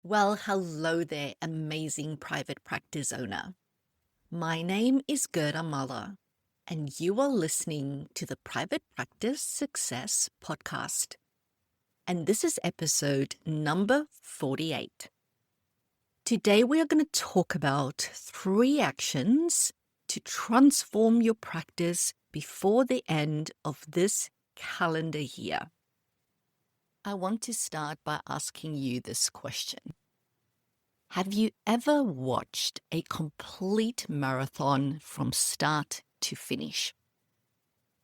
Well, hello there, amazing private practice owner. My name is Gerda, and you are listening to the Private Practice Success Podcast. And this is episode number 48. Today, we are going to talk about 3 actions to transform your practice before the end of this calendar year. I want to start by asking you this question. Have you ever watched a complete marathon from start to finish?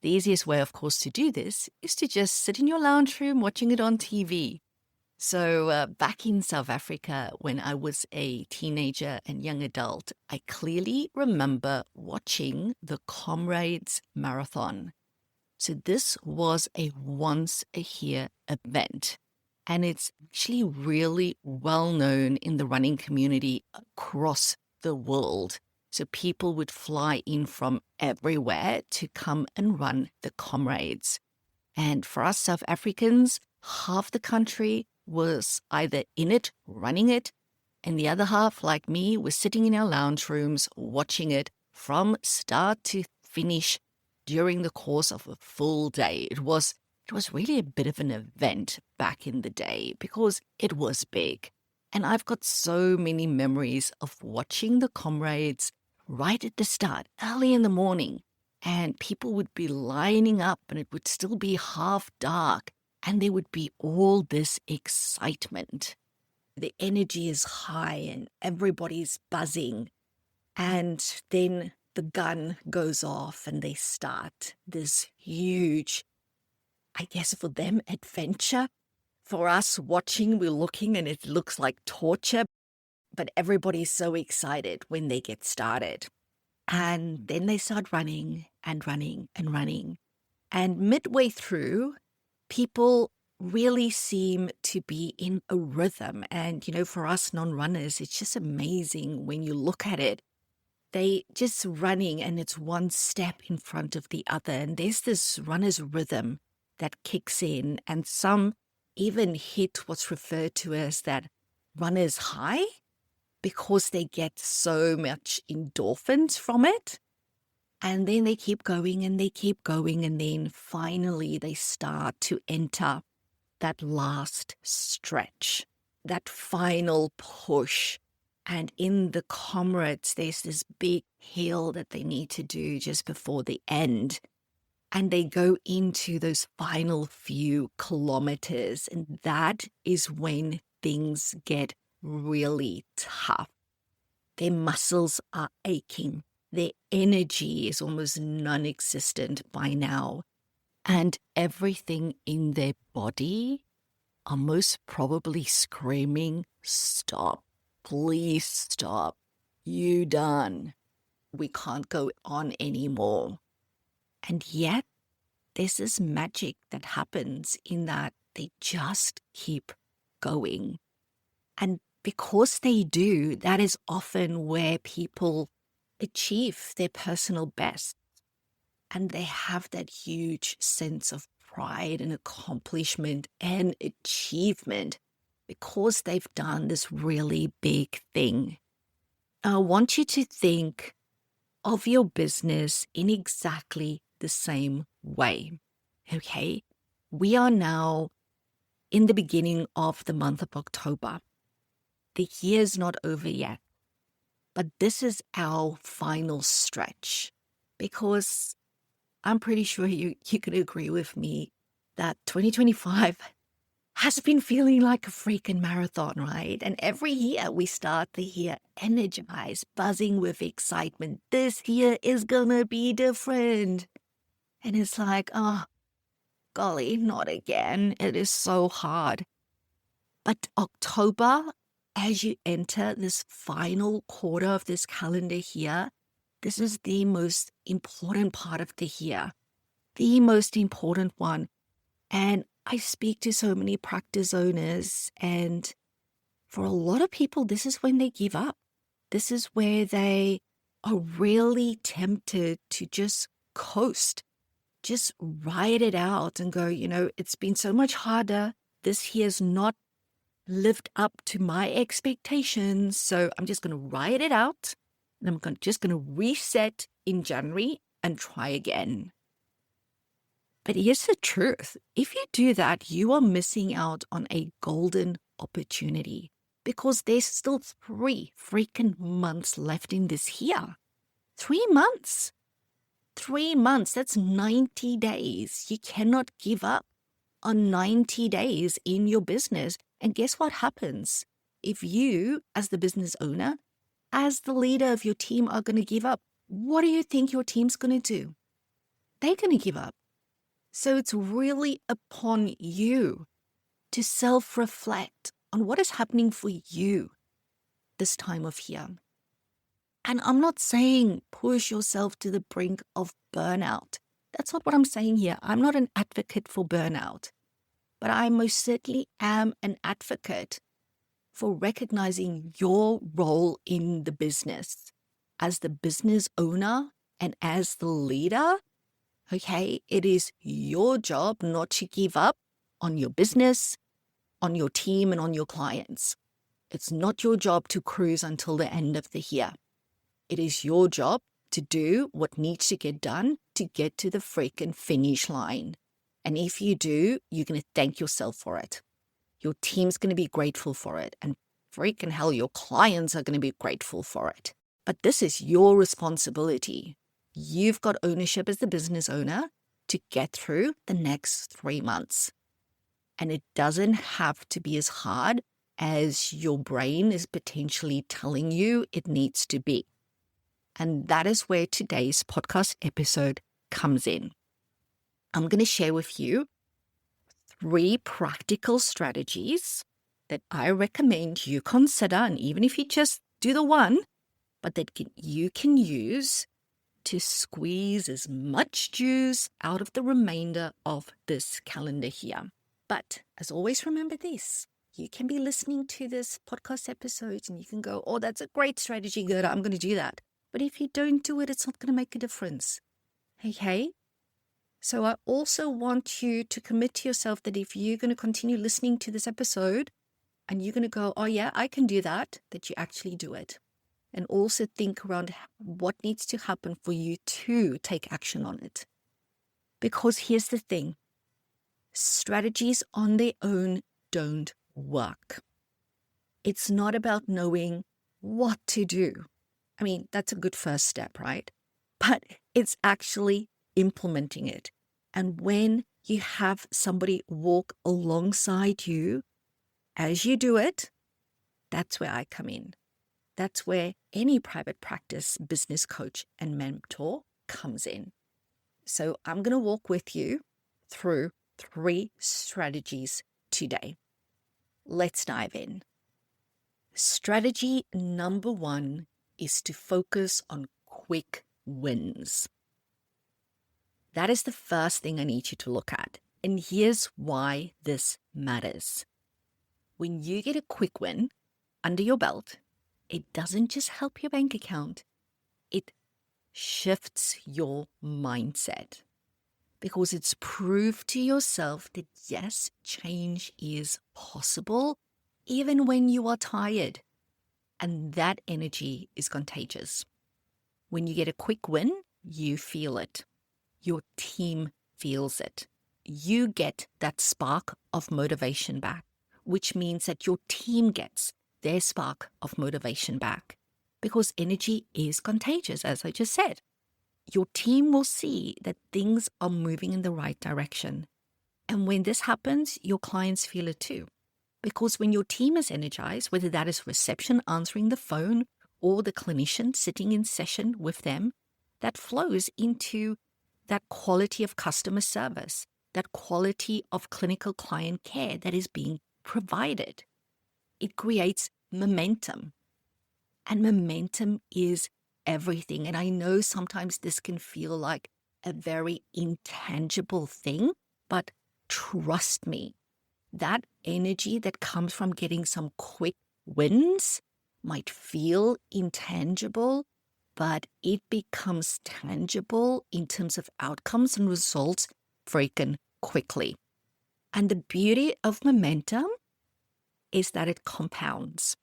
The easiest way, of course, to do this is to just sit in your lounge room watching it on TV. So back in South Africa, when I was a teenager and young adult, I clearly remember watching the Comrades Marathon. So this was a once-a-year event. And it's actually really well known in the running community across the world. So people would fly in from everywhere to come and run the Comrades. And for us South Africans, half the country was either in it, running it, and the other half, like me, was sitting in our lounge rooms watching it from start to finish during the course of a full day. It was really a bit of an event back in the day because it was big. And I've got so many memories of watching the Comrades right at the start, early in the morning. And people would be lining up and it would still be half dark. And there would be all this excitement. The energy is high and everybody's buzzing. And then the gun goes off and they start this huge, I guess for them, adventure. For us watching, we're looking and it looks like torture, but everybody's so excited when they get started. And then they start running and running and running. And midway through, people really seem to be in a rhythm. And, for us non-runners, it's just amazing when you look at it. They just running and it's one step in front of the other. And there's this runner's rhythm that kicks in. And some even hit what's referred to as that runner's high because they get so much endorphins from it. And then they keep going and they keep going. And then finally they start to enter that last stretch, that final push. And in the Comrades, there's this big hill that they need to do just before the end. And they go into those final few kilometers. And that is when things get really tough. Their muscles are aching. Their energy is almost non-existent by now. And everything in their body are most probably screaming, "Stop. Please stop. You done. We can't go on anymore." And yet, there's this magic that happens in that they just keep going. And because they do, that is often where people achieve their personal best. And they have that huge sense of pride and accomplishment and achievement because they've done this really big thing. I want you to think of your business in exactly the same way. Okay, we are now in the beginning of the month of October. The year's not over yet, but this is our final stretch because I'm pretty sure you could agree with me that 2025 has been feeling like a freaking marathon, right? And every year we start the year energized, buzzing with excitement. This year is gonna be different. And it's like, oh, golly, not again. It is so hard. But October, as you enter this final quarter of this calendar year, this is the most important part of the year, the most important one. And I speak to so many practice owners, and for a lot of people, this is when they give up. This is where they are really tempted to just coast, just ride it out and go, it's been so much harder. This year's not lived up to my expectations. So I'm just going to write it out and just going to reset in January and try again. But here's the truth. If you do that, you are missing out on a golden opportunity because there's still 3 freaking months left in this year. 3 months. 3 months, that's 90 days. You cannot give up on 90 days in your business. And guess what happens? If you, as the business owner, as the leader of your team, are going to give up, what do you think your team's going to do? They're going to give up. So it's really upon you to self-reflect on what is happening for you this time of year. And I'm not saying push yourself to the brink of burnout. That's not what I'm saying here. I'm not an advocate for burnout, but I most certainly am an advocate for recognizing your role in the business as the business owner and as the leader. Okay, it is your job not to give up on your business, on your team, and on your clients. It's not your job to cruise until the end of the year. It is your job to do what needs to get done to get to the freaking finish line. And if you do, you're going to thank yourself for it. Your team's going to be grateful for it. And freaking hell, your clients are going to be grateful for it. But this is your responsibility. You've got ownership as the business owner to get through the next 3 months. And it doesn't have to be as hard as your brain is potentially telling you it needs to be. And that is where today's podcast episode comes in. I'm going to share with you 3 practical strategies that I recommend you consider, and even if you just do the one, but that you can use to squeeze as much juice out of the remainder of this calendar year. But as always, remember this. You can be listening to this podcast episode and you can go, oh, that's a great strategy, Gerda. I'm going to do that. But if you don't do it, it's not going to make a difference. Okay? So I also want you to commit to yourself that if you're going to continue listening to this episode and you're going to go, oh yeah, I can do that you actually do it. And also think around what needs to happen for you to take action on it. Because here's the thing. Strategies on their own don't work. It's not about knowing what to do. I mean, that's a good first step, right? But it's actually implementing it. And when you have somebody walk alongside you as you do it, that's where I come in. That's where any private practice business coach and mentor comes in. So I'm going to walk with you through 3 strategies today. Let's dive in. Strategy number 1 is to focus on quick wins. That is the first thing I need you to look at. And here's why this matters. When you get a quick win under your belt, it doesn't just help your bank account, it shifts your mindset. Because it's proved to yourself that yes, change is possible even when you are tired. And that energy is contagious. When you get a quick win, you feel it. Your team feels it. You get that spark of motivation back, which means that your team gets their spark of motivation back. Because energy is contagious, as I just said. Your team will see that things are moving in the right direction. And when this happens, your clients feel it too. Because when your team is energized, whether that is reception answering the phone or the clinician sitting in session with them, that flows into that quality of customer service, that quality of clinical client care that is being provided. It creates momentum. And momentum is everything. And I know sometimes this can feel like a very intangible thing, but trust me, that energy that comes from getting some quick wins might feel intangible, but it becomes tangible in terms of outcomes and results freaking quickly. And the beauty of momentum is that it compounds.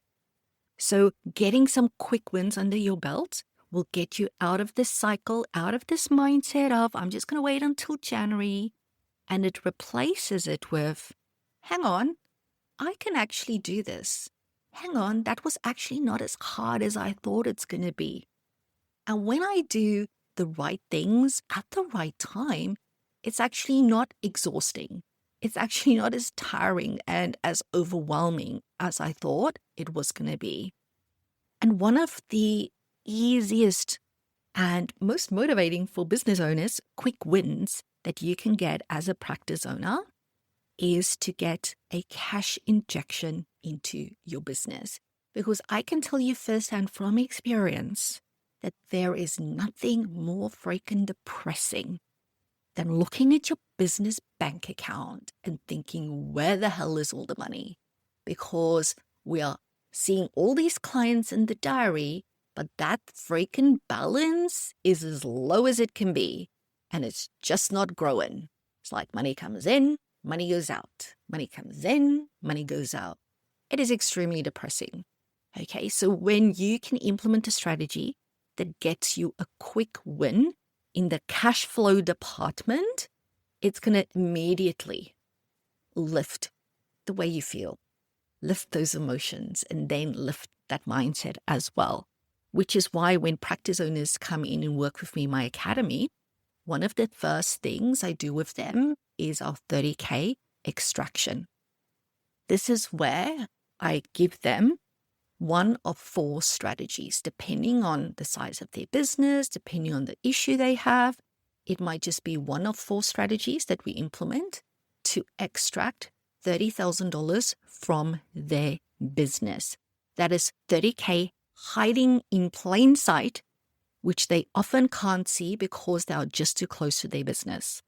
So getting some quick wins under your belt will get you out of this cycle, out of this mindset of, I'm just going to wait until January. And it replaces it with, hang on, I can actually do this. Hang on, that was actually not as hard as I thought it's going to be. And when I do the right things at the right time, it's actually not exhausting. It's actually not as tiring and as overwhelming as I thought it was going to be. And one of the easiest and most motivating for business owners, quick wins that you can get as a practice owner is to get a cash injection into your business. Because I can tell you firsthand from experience that there is nothing more freaking depressing than looking at your business bank account and thinking, where the hell is all the money? Because we are seeing all these clients in the diary, but that freaking balance is as low as it can be, and it's just not growing. It's like money comes in, money goes out. Money comes in, money goes out. It is extremely depressing. Okay, so when you can implement a strategy that gets you a quick win in the cash flow department, it's going to immediately lift the way you feel, lift those emotions, and then lift that mindset as well. Which is why when practice owners come in and work with me in my academy, one of the first things I do with them is our 30K extraction. This is where I give them one of 4 strategies, depending on the size of their business, depending on the issue they have. It might just be one of 4 strategies that we implement to extract $30,000 from their business. That is 30K hiding in plain sight, which they often can't see because they are just too close to their business.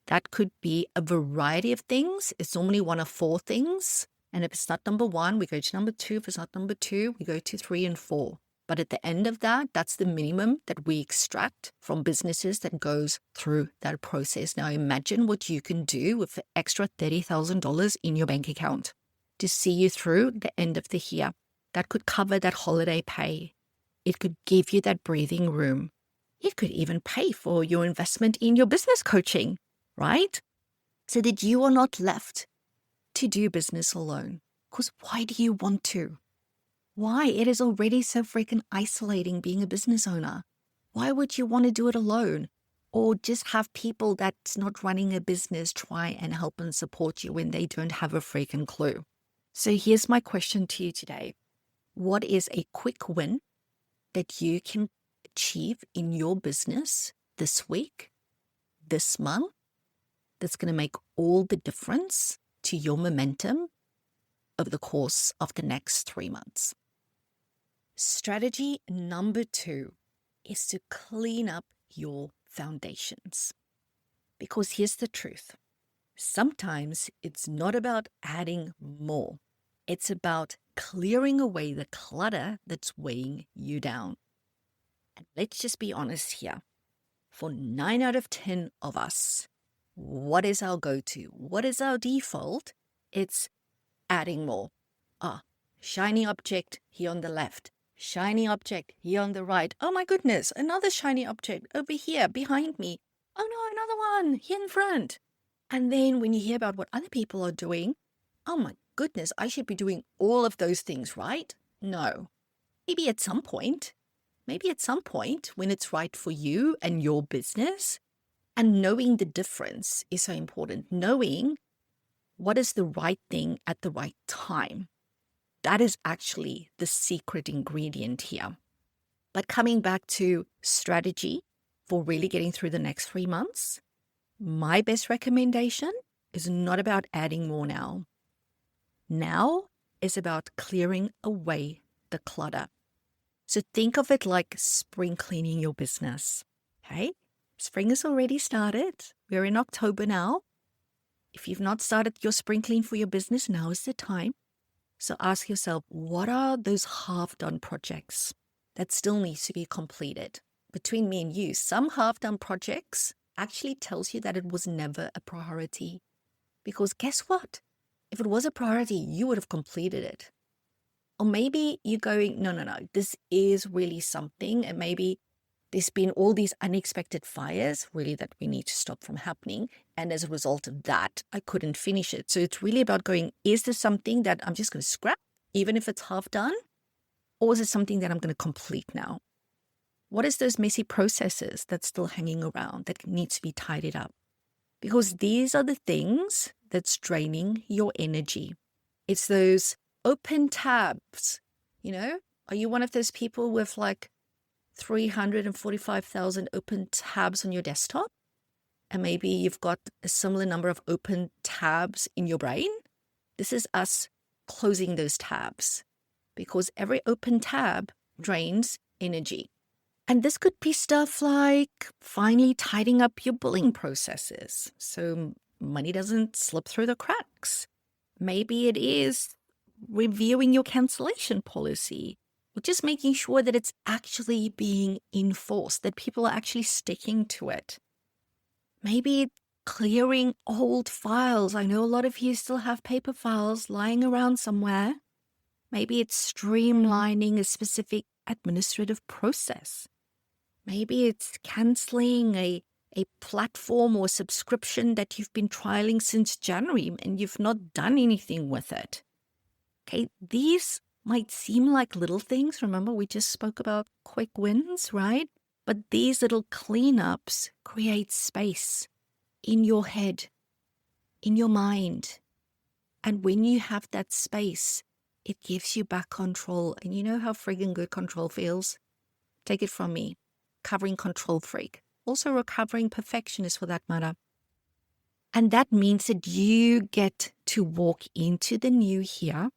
That could be a variety of things. It's normally one of 4 things. And if it's not number 1, we go to number 2. If it's not number 2, we go to 3 and 4. But at the end of that, that's the minimum that we extract from businesses that goes through that process. Now imagine what you can do with the extra $30,000 in your bank account to see you through the end of the year. That could cover that holiday pay. It could give you that breathing room. It could even pay for your investment in your business coaching, right? So that you are not left to do business alone. Because why do you want to? Why? It is already so freaking isolating being a business owner. Why would you want to do it alone? Or just have people that's not running a business try and help and support you when they don't have a freaking clue? So here's my question to you today. What is a quick win that you can achieve in your business this week, this month, that's going to make all the difference to your momentum over the course of the next 3 months? Strategy number 2 is to clean up your foundations. Because here's the truth. Sometimes it's not about adding more. It's about clearing away the clutter that's weighing you down. And let's just be honest here. For 9 out of 10 of us, what is our go-to? What is our default? It's adding more. Shiny object here on the left. Shiny object here on the right. Oh my goodness, another shiny object over here behind me. Oh no, another one here in front. And then when you hear about what other people are doing, oh my goodness, I should be doing all of those things, right? No. Maybe at some point when it's right for you and your business. And knowing the difference is so important. Knowing what is the right thing at the right time. That is actually the secret ingredient here. But coming back to strategy for really getting through the next 3 months, my best recommendation is not about adding more now. Now is about clearing away the clutter. So think of it like spring cleaning your business. Okay? Spring has already started. We're in October now. If you've not started your spring clean for your business, now is the time. So ask yourself, what are those half-done projects that still need to be completed? Between me and you, some half-done projects actually tells you that it was never a priority. Because guess what? If it was a priority, you would have completed it. Or maybe you're going, no, this is really something. And maybe there's been all these unexpected fires, really, that we need to stop from happening. And as a result of that, I couldn't finish it. So it's really about going, is this something that I'm just going to scrap, even if it's half done? Or is it something that I'm going to complete now? What is those messy processes that's still hanging around that needs to be tidied up? Because these are the things that's draining your energy. It's those open tabs, Are you one of those people with like 345,000 open tabs on your desktop? And maybe you've got a similar number of open tabs in your brain? This is us closing those tabs, because every open tab drains energy. And this could be stuff like finally tidying up your billing processes so money doesn't slip through the cracks. Maybe it is reviewing your cancellation policy, or just making sure that it's actually being enforced, that people are actually sticking to it. Maybe clearing old files. I know a lot of you still have paper files lying around somewhere. Maybe it's streamlining a specific administrative process. Maybe it's canceling a platform or subscription that you've been trialing since January and you've not done anything with it. Okay, these might seem like little things. Remember, we just spoke about quick wins, right? But these little cleanups create space in your head, in your mind. And when you have that space, it gives you back control. And you know how friggin' good control feels? Take it from me. Recovering control freak. Also recovering perfectionist for that matter. And that means that you get to walk into the new year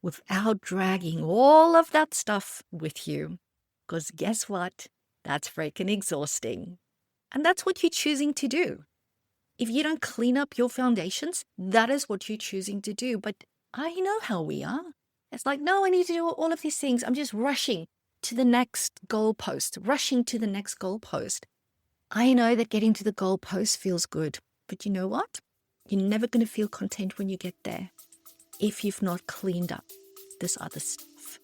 without dragging all of that stuff with you. Because guess what? That's freaking exhausting. And that's what you're choosing to do. If you don't clean up your foundations, that is what you're choosing to do. But I know how we are. It's like, no, I need to do all of these things. I'm just rushing to the next goalpost, I know that getting to the goalpost feels good, but you know what? You're never going to feel content when you get there if you've not cleaned up this other stuff.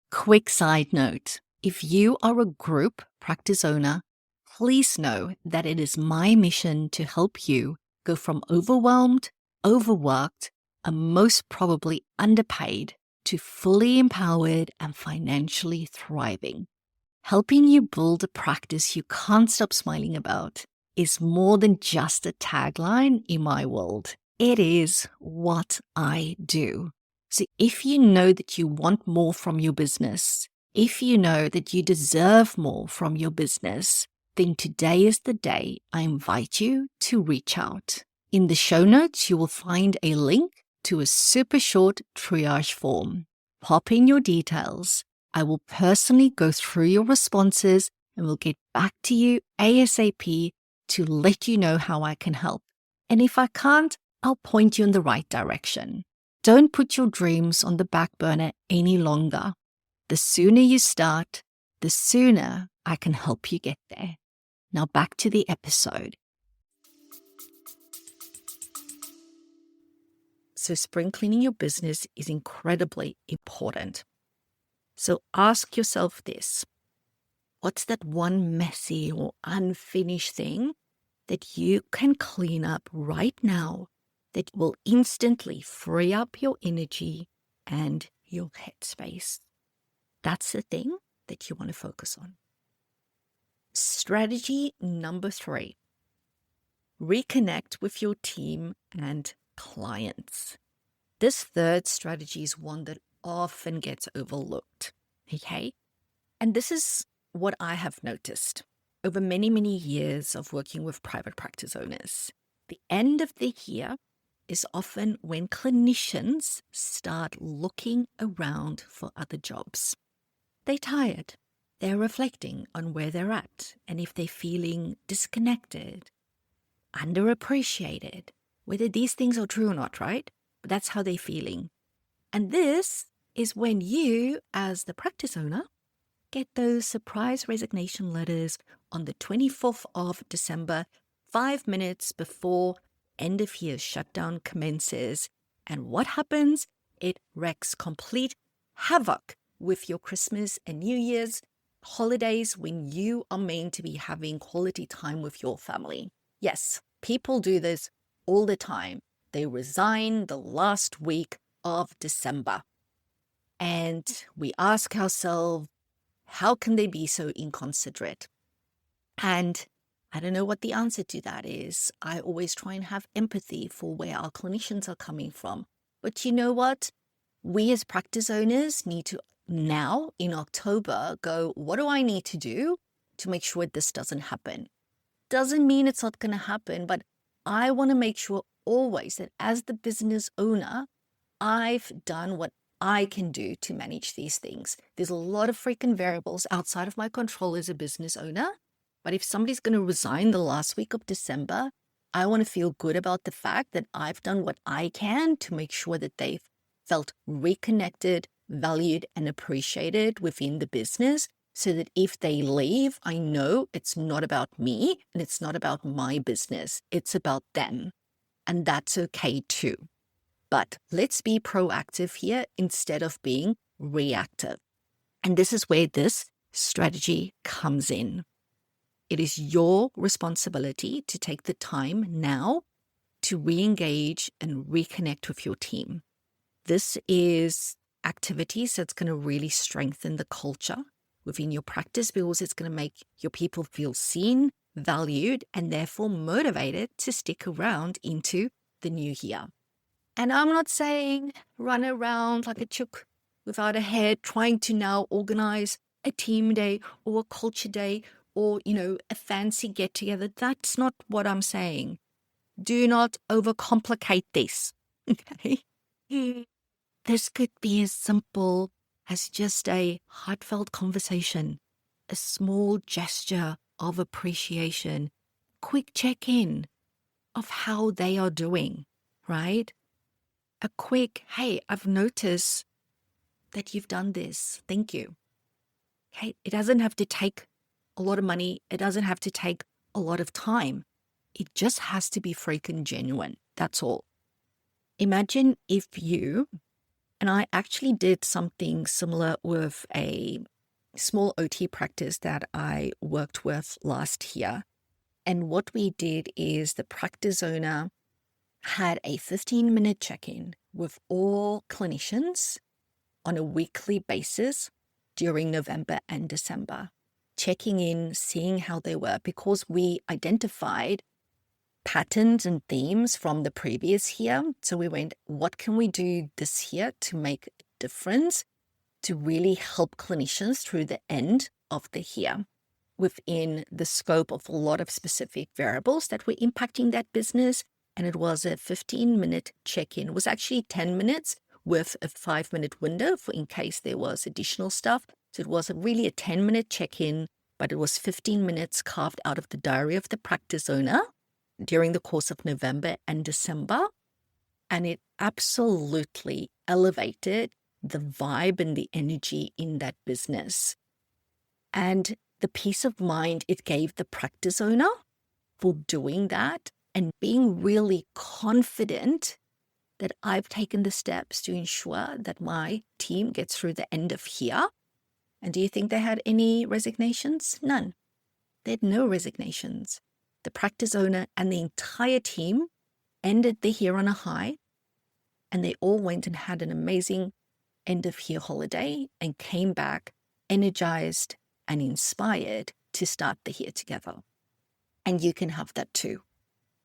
Quick side note, if you are a group practice owner, please know that it is my mission to help you go from overwhelmed, overworked, and most probably underpaid to fully empowered and financially thriving. Helping you build a practice you can't stop smiling about is more than just a tagline in my world. It is what I do. So if you know that you want more from your business, if you know that you deserve more from your business, then today is the day I invite you to reach out. In the show notes, you will find a link to a super short triage form. Pop in your details. I will personally go through your responses and will get back to you ASAP to let you know how I can help. And if I can't, I'll point you in the right direction. Don't put your dreams on the back burner any longer. The sooner you start, the sooner I can help you get there. Now back to the episode. So spring cleaning your business is incredibly important. So ask yourself this. What's that one messy or unfinished thing that you can clean up right now that will instantly free up your energy and your headspace? That's the thing that you want to focus on. Strategy number 3. Reconnect with your team and clients. This third strategy is one that often gets overlooked, okay? And this is what I have noticed over many, many years of working with private practice owners. The end of the year is often when clinicians start looking around for other jobs. They're tired. They're reflecting on where they're at and if they're feeling disconnected, underappreciated, whether these things are true or not, right? But that's how they're feeling. And this is when you, as the practice owner, get those surprise resignation letters on the 24th of December 5 minutes before end of year shutdown commences. And what happens? It wreaks complete havoc with your Christmas and New Year's holidays when you are meant to be having quality time with your family. Yes, people do this all the time. They resign the last week of December. And we ask ourselves, how can they be so inconsiderate? And I don't know what the answer to that is. I always try and have empathy for where our clinicians are coming from. But you know what? We as practice owners need to now in October go, what do I need to do to make sure this doesn't happen? Doesn't mean it's not going to happen, but I want to make sure always that as the business owner, I've done what I can do to manage these things. There's a lot of freaking variables outside of my control as a business owner. But if somebody's going to resign the last week of December, I want to feel good about the fact that I've done what I can to make sure that they've felt reconnected, valued, and appreciated within the business, so that if they leave, I know it's not about me and it's not about my business. It's about them. And that's okay too. But let's be proactive here instead of being reactive. And this is where this strategy comes in. It is your responsibility to take the time now to re-engage and reconnect with your team. This is activities that's going to really strengthen the culture within your practice, because it's going to make your people feel seen, valued, and therefore motivated to stick around into the new year. And I'm not saying run around like a chook without a head trying to now organize a team day or a culture day or, a fancy get together. That's not what I'm saying. Do not overcomplicate this. Okay. This could be as simple as just a heartfelt conversation, a small gesture of appreciation, quick check-in of how they are doing, right? A quick, hey, I've noticed that you've done this. Thank you. Okay, it doesn't have to take a lot of money. It doesn't have to take a lot of time. It just has to be freaking genuine. That's all. Imagine if you, and I actually did something similar with a small OT practice that I worked with last year. And what we did is the practice owner had a 15-minute check-in with all clinicians on a weekly basis during November and December, checking in, seeing how they were, because we identified patterns and themes from the previous year. So we went, what can we do this year to make a difference, to really help clinicians through the end of the year within the scope of a lot of specific variables that were impacting that business. And it was a 15-minute check-in. It was actually 10 minutes with a 5-minute window for in case there was additional stuff. So it was really a 10-minute check-in, but it was 15 minutes carved out of the diary of the practice owner during the course of November and December. And it absolutely elevated the vibe and the energy in that business. And the peace of mind it gave the practice owner for doing that and being really confident that I've taken the steps to ensure that my team gets through the end of year. And do you think they had any resignations? None. They had no resignations. The practice owner and the entire team ended the year on a high, and they all went and had an amazing end of year holiday and came back energized and inspired to start the year together. And you can have that too.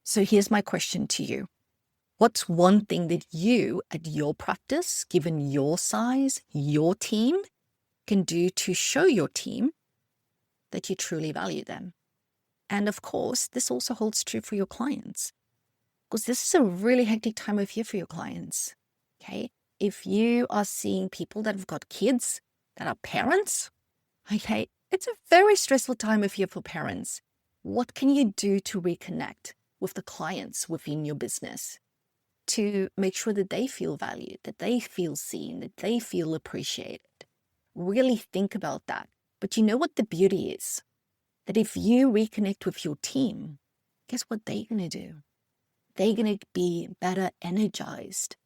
So here's my question to you. What's one thing that you at your practice, given your size, your team, can do to show your team that you truly value them? And of course, this also holds true for your clients, because this is a really hectic time of year for your clients. Okay. If you are seeing people that have got kids that are parents, okay, it's a very stressful time of year for parents. What can you do to reconnect with the clients within your business to make sure that they feel valued, that they feel seen, that they feel appreciated? Really think about that. But you know what the beauty is? That if you reconnect with your team, guess what they're going to do? They're going to be better energized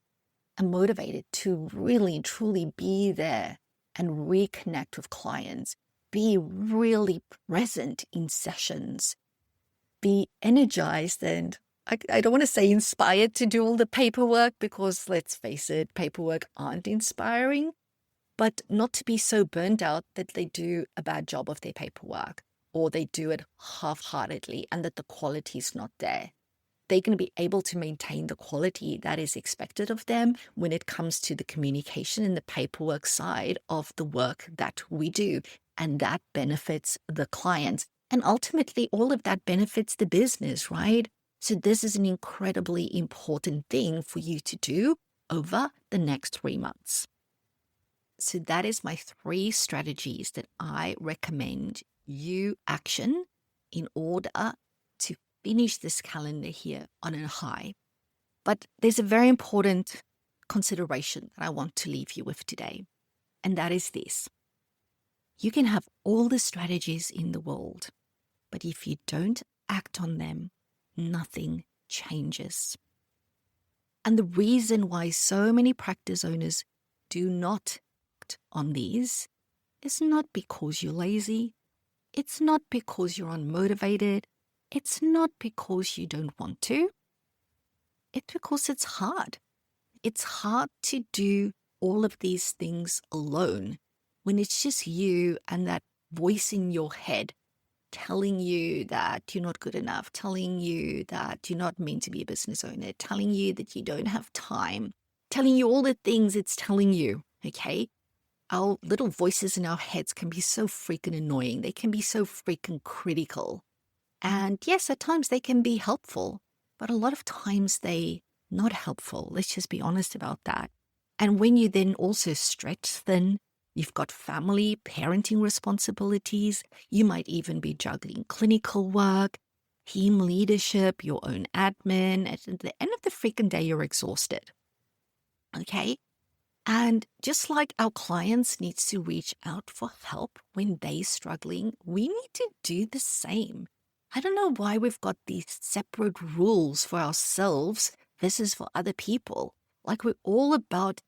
and motivated to really, truly be there and reconnect with clients, be really present in sessions, be energized and I don't want to say inspired to do all the paperwork because let's face it, paperwork aren't inspiring, but not to be so burnt out that they do a bad job of their paperwork or they do it half-heartedly and that the quality is not there. They're going to be able to maintain the quality that is expected of them when it comes to the communication and the paperwork side of the work that we do. And that benefits the clients. And ultimately, all of that benefits the business, right? So this is an incredibly important thing for you to do over the next 3 months. So that is my 3 strategies that I recommend you action in order to finish this calendar here on a high. But there's a very important consideration that I want to leave you with today, and that is this. You can have all the strategies in the world, but if you don't act on them, nothing changes. And the reason why so many practice owners do not act on these is not because you're lazy. It's not because you're unmotivated. It's not because you don't want to. It's because it's hard. It's hard to do all of these things alone when it's just you and that voice in your head telling you that you're not good enough, telling you that you're not meant to be a business owner, telling you that you don't have time, telling you all the things it's telling you, okay? Our little voices in our heads can be so freaking annoying. They can be so freaking critical. And yes, at times they can be helpful, but a lot of times they not helpful. Let's just be honest about that. And when you then also stretch thin, you've got family, parenting responsibilities, you might even be juggling clinical work, team leadership, your own admin. At the end of the freaking day, you're exhausted. Okay? And just like our clients needs to reach out for help when they're struggling, we need to do the same. I don't know why we've got these separate rules for ourselves versus for other people. Like we're all about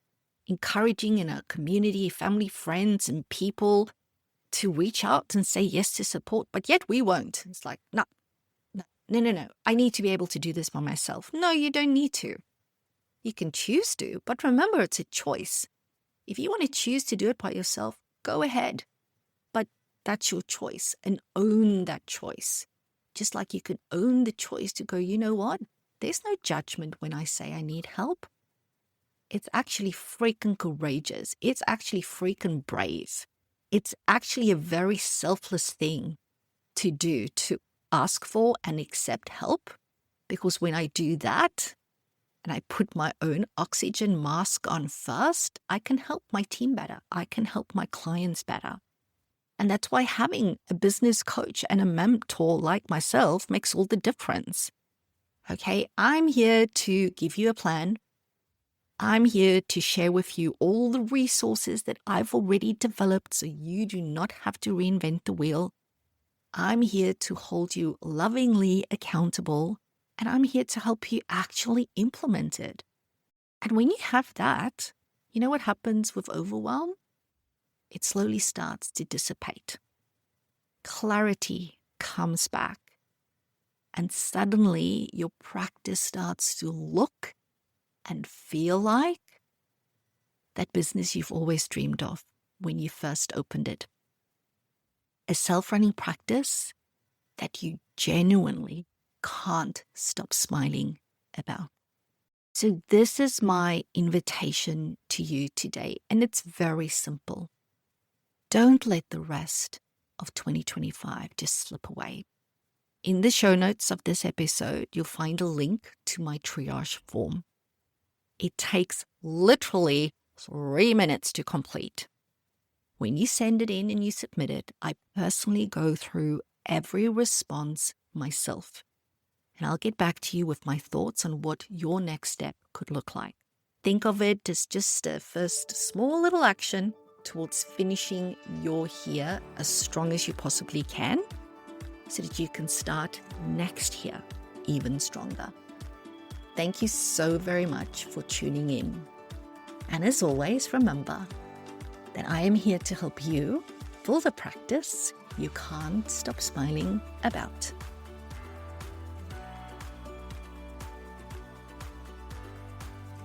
encouraging in our community, family, friends, and people to reach out and say yes to support, but yet we won't. It's like, no. I need to be able to do this by myself. No, you don't need to. You can choose to, but remember, it's a choice. If you want to choose to do it by yourself, go ahead. But that's your choice and own that choice. Just like you can own the choice to go, you know what? There's no judgment when I say I need help. It's actually freaking courageous. It's actually freaking brave. It's actually a very selfless thing to do, to ask for and accept help. Because when I do that, and I put my own oxygen mask on first, I can help my team better. I can help my clients better. And that's why having a business coach and a mentor like myself makes all the difference. Okay, I'm here to give you a plan. I'm here to share with you all the resources that I've already developed so you do not have to reinvent the wheel. I'm here to hold you lovingly accountable, and I'm here to help you actually implement it. And when you have that, you know what happens with overwhelm? It slowly starts to dissipate. Clarity comes back. And suddenly your practice starts to look and feel like that business you've always dreamed of when you first opened it. A self-running practice that you genuinely can't stop smiling about. So this is my invitation to you today, and it's very simple. Don't let the rest of 2025 just slip away. In the show notes of this episode, you'll find a link to my triage form. It takes literally 3 minutes to complete. When you send it in and you submit it, I personally go through every response myself. And I'll get back to you with my thoughts on what your next step could look like. Think of it as just a first small little action towards finishing your year as strong as you possibly can so that you can start next year even stronger. Thank you so very much for tuning in. And as always, remember that I am here to help you for the practice you can't stop smiling about.